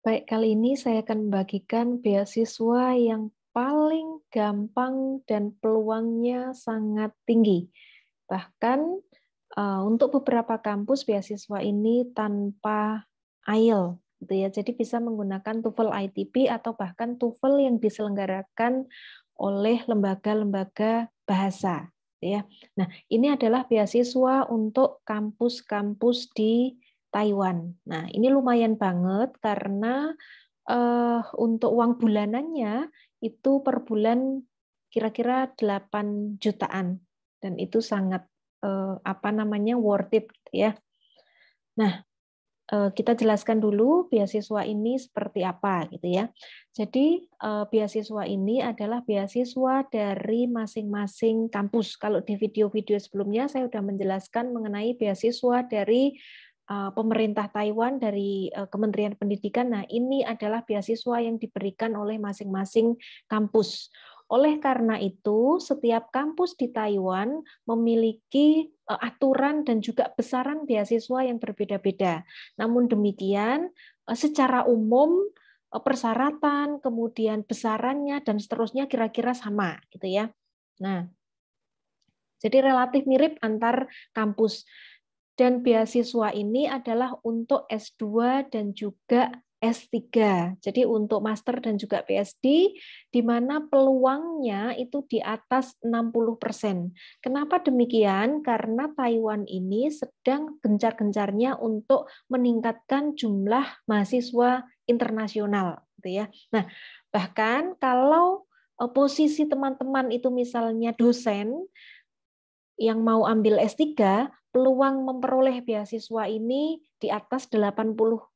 Baik, kali ini saya akan membagikan beasiswa yang paling gampang dan peluangnya sangat tinggi. Bahkan untuk beberapa kampus beasiswa ini tanpa IELTS, gitu ya. Jadi bisa menggunakan TOEFL ITB atau bahkan TOEFL yang diselenggarakan oleh lembaga-lembaga bahasa, gitu ya. Nah, ini adalah beasiswa untuk kampus-kampus di Taiwan. Nah, ini lumayan banget karena untuk uang bulanannya itu per bulan kira-kira 8 jutaan dan itu sangat worth it gitu ya. Nah, kita jelaskan dulu beasiswa ini seperti apa gitu ya. Jadi beasiswa ini adalah beasiswa dari masing-masing kampus. Kalau di video-video sebelumnya saya sudah menjelaskan mengenai beasiswa dari pemerintah Taiwan, dari Kementerian Pendidikan. Nah, ini adalah beasiswa yang diberikan oleh masing-masing kampus. Oleh karena itu, setiap kampus di Taiwan memiliki aturan dan juga besaran beasiswa yang berbeda-beda. Namun demikian, secara umum persyaratan, kemudian besarannya dan seterusnya kira-kira sama, gitu ya. Nah, jadi relatif mirip antar kampus. Dan beasiswa ini adalah untuk S2 dan juga S3. Jadi untuk master dan juga PhD, di mana peluangnya itu di atas 60%. Kenapa demikian? Karena Taiwan ini sedang gencar-gencarnya untuk meningkatkan jumlah mahasiswa internasional, gitu ya. Nah, bahkan kalau posisi teman-teman itu misalnya dosen yang mau ambil S3, peluang memperoleh beasiswa ini di atas 85%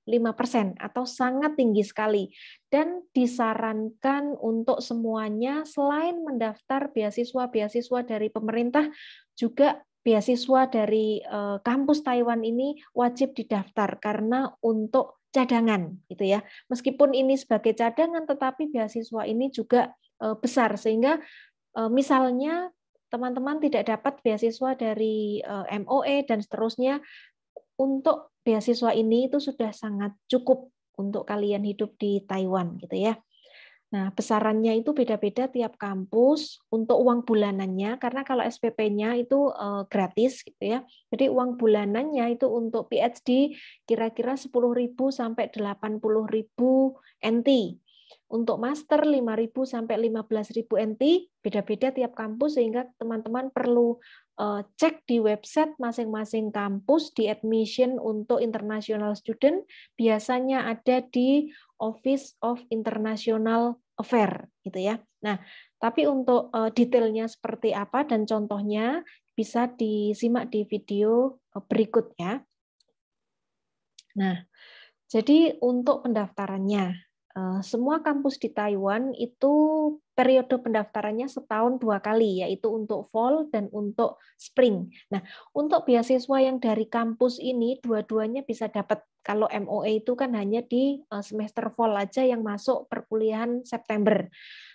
atau sangat tinggi sekali. Dan disarankan untuk semuanya selain mendaftar beasiswa-beasiswa dari pemerintah, juga beasiswa dari kampus Taiwan ini wajib didaftar karena untuk cadangan gitu ya. Meskipun ini sebagai cadangan tetapi beasiswa ini juga besar sehingga misalnya teman-teman tidak dapat beasiswa dari MOE dan seterusnya, untuk beasiswa ini itu sudah sangat cukup untuk kalian hidup di Taiwan gitu ya. Nah, besarannya itu beda-beda tiap kampus untuk uang bulanannya, karena kalau SPP-nya itu gratis gitu ya. Jadi uang bulanannya itu untuk PhD kira-kira 10.000 sampai 80.000 NT. Untuk master 5.000 sampai 15.000 NT, beda-beda tiap kampus sehingga teman-teman perlu cek di website masing-masing kampus di admission untuk international student, biasanya ada di Office of International Affairs gitu ya. Nah, tapi untuk detailnya seperti apa dan contohnya bisa disimak di video berikutnya. Nah, jadi untuk pendaftarannya, semua kampus di Taiwan itu periode pendaftarannya setahun 2 kali, yaitu untuk fall dan untuk spring. Nah, untuk beasiswa yang dari kampus ini, dua-duanya bisa dapat. Kalau MOE itu kan hanya di semester fall aja yang masuk perkuliahan September.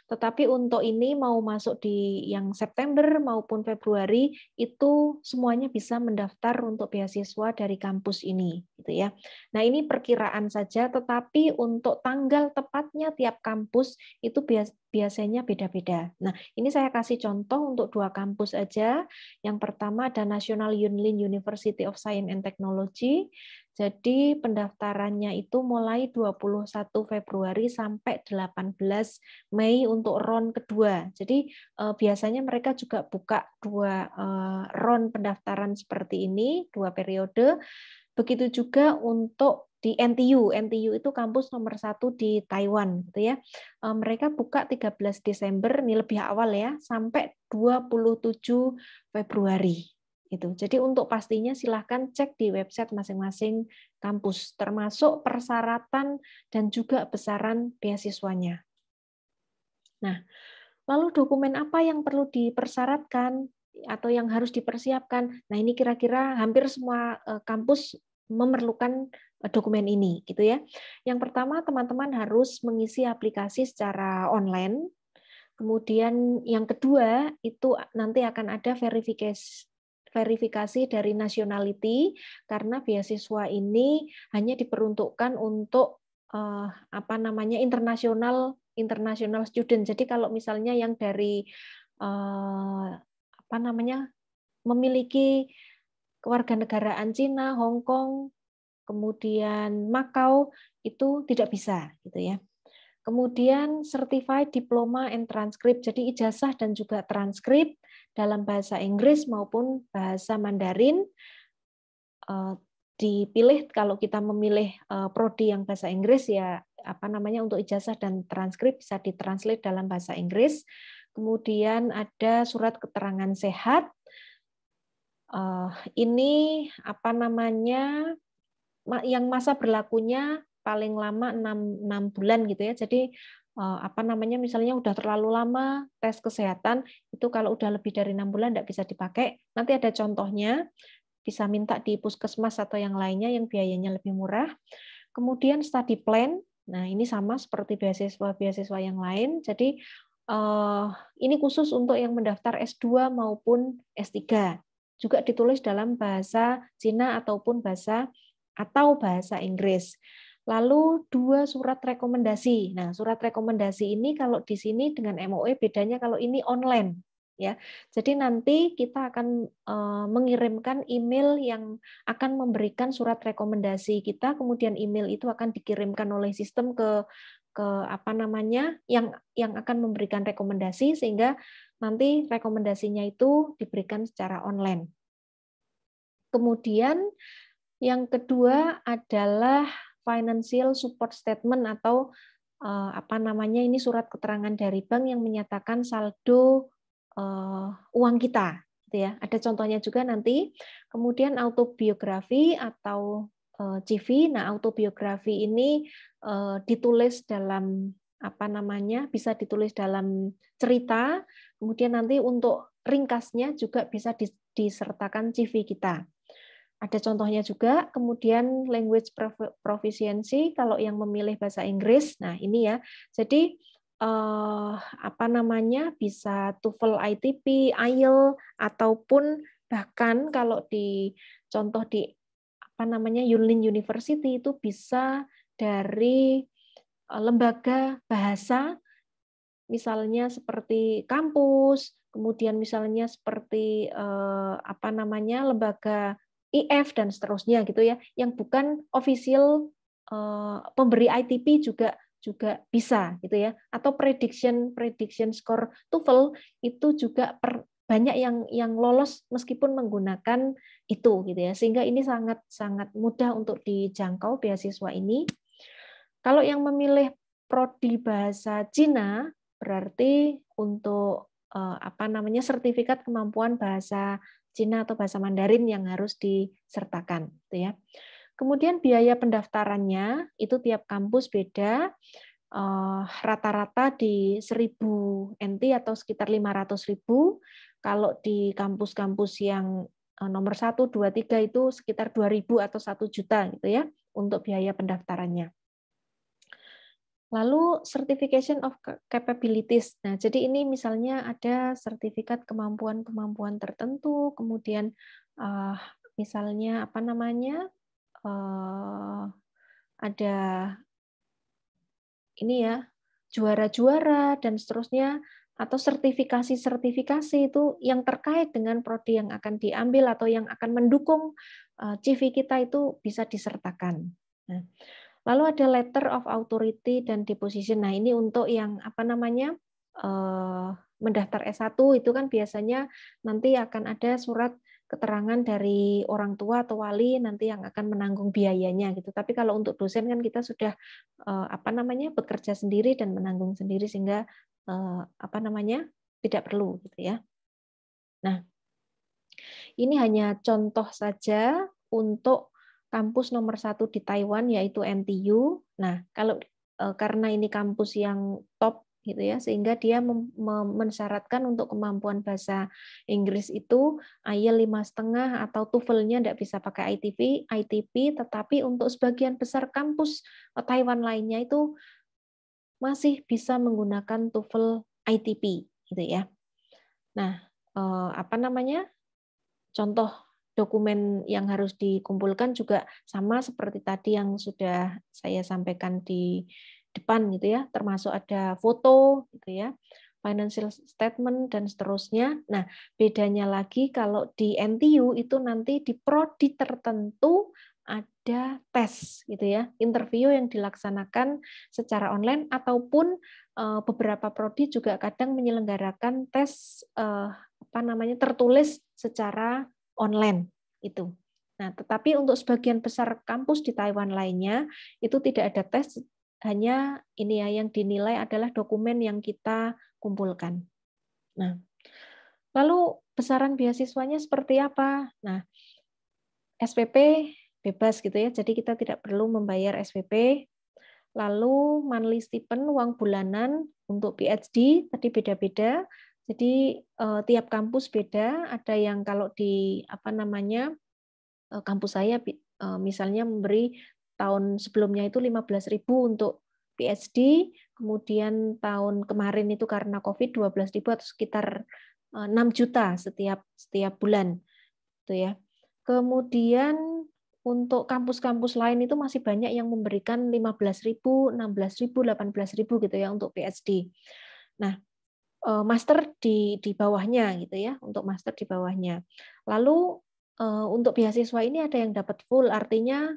Tetapi untuk ini mau masuk di yang September maupun Februari itu semuanya bisa mendaftar untuk beasiswa dari kampus ini, gitu ya. Nah, ini perkiraan saja, tetapi untuk tanggal tepatnya tiap kampus itu biasanya beda-beda. Nah, ini saya kasih contoh untuk 2 kampus aja. Yang pertama ada National Yunlin University of Science and Technology. Jadi pendaftarannya itu mulai 21 Februari sampai 18 Mei untuk round kedua. Jadi biasanya mereka juga buka 2 round pendaftaran seperti ini, 2 periode. Begitu juga untuk di NTU. NTU itu kampus nomor 1 di Taiwan, gitu ya. Mereka buka 13 Desember, ini lebih awal ya, sampai 27 Februari. Itu. Jadi untuk pastinya silahkan cek di website masing-masing kampus, termasuk persyaratan dan juga besaran beasiswanya. Nah, lalu dokumen apa yang perlu dipersyaratkan atau yang harus dipersiapkan? Nah, ini kira-kira hampir semua kampus memerlukan dokumen ini, gitu ya. Yang pertama, teman-teman harus mengisi aplikasi secara online. Kemudian yang kedua, itu nanti akan ada verifikasi dari nationality, karena beasiswa ini hanya diperuntukkan untuk apa namanya international student. Jadi kalau misalnya yang dari apa namanya memiliki kewarganegaraan Cina, Hong Kong, kemudian Makau itu tidak bisa gitu ya. Kemudian certified diploma and transcript, jadi ijazah dan juga transkrip dalam bahasa Inggris maupun bahasa Mandarin dipilih. Kalau kita memilih prodi yang bahasa Inggris ya apa namanya untuk ijazah dan transkrip bisa ditranslate dalam bahasa Inggris. Kemudian ada surat keterangan sehat. Ini apa namanya yang masa berlakunya paling lama 6 bulan gitu ya. Jadi apa namanya misalnya udah terlalu lama tes kesehatan itu kalau udah lebih dari 6 bulan tidak bisa dipakai. Nanti ada contohnya, bisa minta di puskesmas atau yang lainnya yang biayanya lebih murah. Kemudian study plan. Nah, ini sama seperti beasiswa-beasiswa yang lain. Jadi ini khusus untuk yang mendaftar S2 maupun S3. Juga ditulis dalam bahasa Cina ataupun bahasa Inggris. Lalu 2 surat rekomendasi. Nah, surat rekomendasi ini kalau di sini dengan MOE bedanya kalau ini online ya. Jadi nanti kita akan mengirimkan email yang akan memberikan surat rekomendasi kita, kemudian email itu akan dikirimkan oleh sistem ke apa namanya yang akan memberikan rekomendasi sehingga nanti rekomendasinya itu diberikan secara online. Kemudian yang kedua adalah financial support statement atau apa namanya ini surat keterangan dari bank yang menyatakan saldo uang kita, gitu ya. Ada contohnya juga nanti. Kemudian autobiografi atau CV. Nah, autobiografi ini ditulis dalam apa namanya bisa ditulis dalam cerita. Kemudian nanti untuk ringkasnya juga bisa disertakan CV kita. Ada contohnya juga, kemudian language proficiency kalau yang memilih bahasa Inggris. Nah, ini ya. Jadi apa namanya? Bisa TOEFL ITP, IELTS ataupun bahkan kalau di contoh di apa namanya? Yunlin University itu bisa dari lembaga bahasa misalnya seperti kampus, kemudian misalnya seperti apa namanya? Lembaga IF dan seterusnya gitu ya, yang bukan official pemberi ITP juga bisa gitu ya, atau prediction score TOEFL itu juga banyak yang lolos meskipun menggunakan itu gitu ya, sehingga ini sangat mudah untuk dijangkau beasiswa ini. Kalau yang memilih prodi bahasa Cina berarti untuk apa namanya sertifikat kemampuan bahasa Cina atau bahasa Mandarin yang harus disertakan, gitu ya. Kemudian biaya pendaftarannya itu tiap kampus beda, rata-rata di 1.000 NT atau sekitar 500.000. Kalau di kampus-kampus yang nomor 1, 2, 3 itu sekitar 2.000 atau 1 juta gitu ya untuk biaya pendaftarannya. Lalu certification of capabilities. Nah, jadi ini misalnya ada sertifikat kemampuan-kemampuan tertentu, kemudian misalnya apa namanya ada ini ya juara-juara dan seterusnya atau sertifikasi-sertifikasi itu yang terkait dengan prodi yang akan diambil atau yang akan mendukung CV kita itu bisa disertakan. Nah, lalu ada letter of authority dan deposition. Nah, ini untuk yang apa namanya mendaftar S1 itu kan biasanya nanti akan ada surat keterangan dari orang tua atau wali nanti yang akan menanggung biayanya gitu. Tapi kalau untuk dosen kan kita sudah apa namanya bekerja sendiri dan menanggung sendiri sehingga apa namanya tidak perlu gitu ya. Nah, ini hanya contoh saja untuk kampus nomor 1 di Taiwan yaitu NTU. Nah, kalau karena ini kampus yang top gitu ya, sehingga dia mensyaratkan untuk kemampuan bahasa Inggris itu IELTS 5,5 atau TOEFL-nya tidak bisa pakai ITP, tetapi untuk sebagian besar kampus Taiwan lainnya itu masih bisa menggunakan TOEFL ITP gitu ya. Nah, apa namanya? Contoh dokumen yang harus dikumpulkan juga sama seperti tadi yang sudah saya sampaikan di depan gitu ya, termasuk ada foto gitu ya, financial statement dan seterusnya. Nah, bedanya lagi kalau di NTU itu nanti di prodi tertentu ada tes gitu ya, interview yang dilaksanakan secara online ataupun beberapa prodi juga kadang menyelenggarakan tes tertulis secara online itu. Nah, tetapi untuk sebagian besar kampus di Taiwan lainnya itu tidak ada tes, hanya ini ya yang dinilai adalah dokumen yang kita kumpulkan. Nah, lalu besaran beasiswanya seperti apa? Nah, SPP bebas gitu ya, jadi kita tidak perlu membayar SPP. Lalu monthly stipend, uang bulanan untuk PhD tadi beda-beda. Jadi tiap kampus beda. Ada yang kalau di kampus saya misalnya memberi tahun sebelumnya itu 15.000 untuk PhD, kemudian tahun kemarin itu karena COVID 12.000 atau sekitar 6 juta setiap bulan, gitu ya. Kemudian untuk kampus-kampus lain itu masih banyak yang memberikan 15.000, 16.000, 18.000 gitu ya untuk PhD. Nah, master di bawahnya gitu ya, untuk master di bawahnya. Lalu untuk beasiswa ini ada yang dapat full, artinya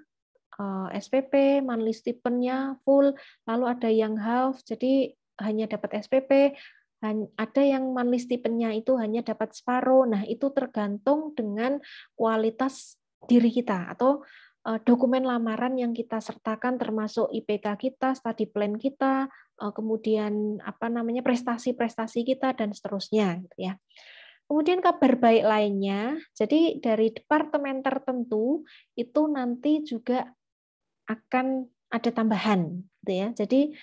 SPP, monthly stipend-nya full, lalu ada yang half, jadi hanya dapat SPP, ada yang monthly stipend-nya itu hanya dapat separuh. Nah, itu tergantung dengan kualitas diri kita atau dokumen lamaran yang kita sertakan termasuk IPK kita, study plan kita, kemudian prestasi-prestasi kita dan seterusnya gitu ya. Kemudian kabar baik lainnya, jadi dari departemen tertentu itu nanti juga akan ada tambahan gitu ya. Jadi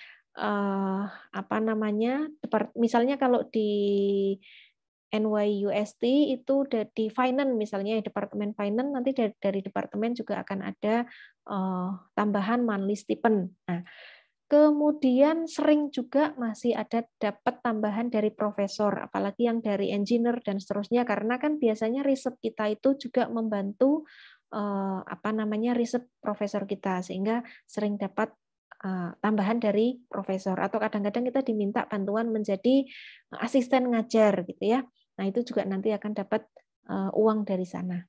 misalnya kalau di NYUST itu di finance misalnya departemen finance nanti dari departemen juga akan ada tambahan monthly stipend. Nah, kemudian sering juga masih ada dapat tambahan dari profesor, apalagi yang dari engineer dan seterusnya, karena kan biasanya riset kita itu juga membantu riset profesor kita, sehingga sering dapat tambahan dari profesor, atau kadang-kadang kita diminta bantuan menjadi asisten ngajar gitu ya. Nah, itu juga nanti akan dapat uang dari sana.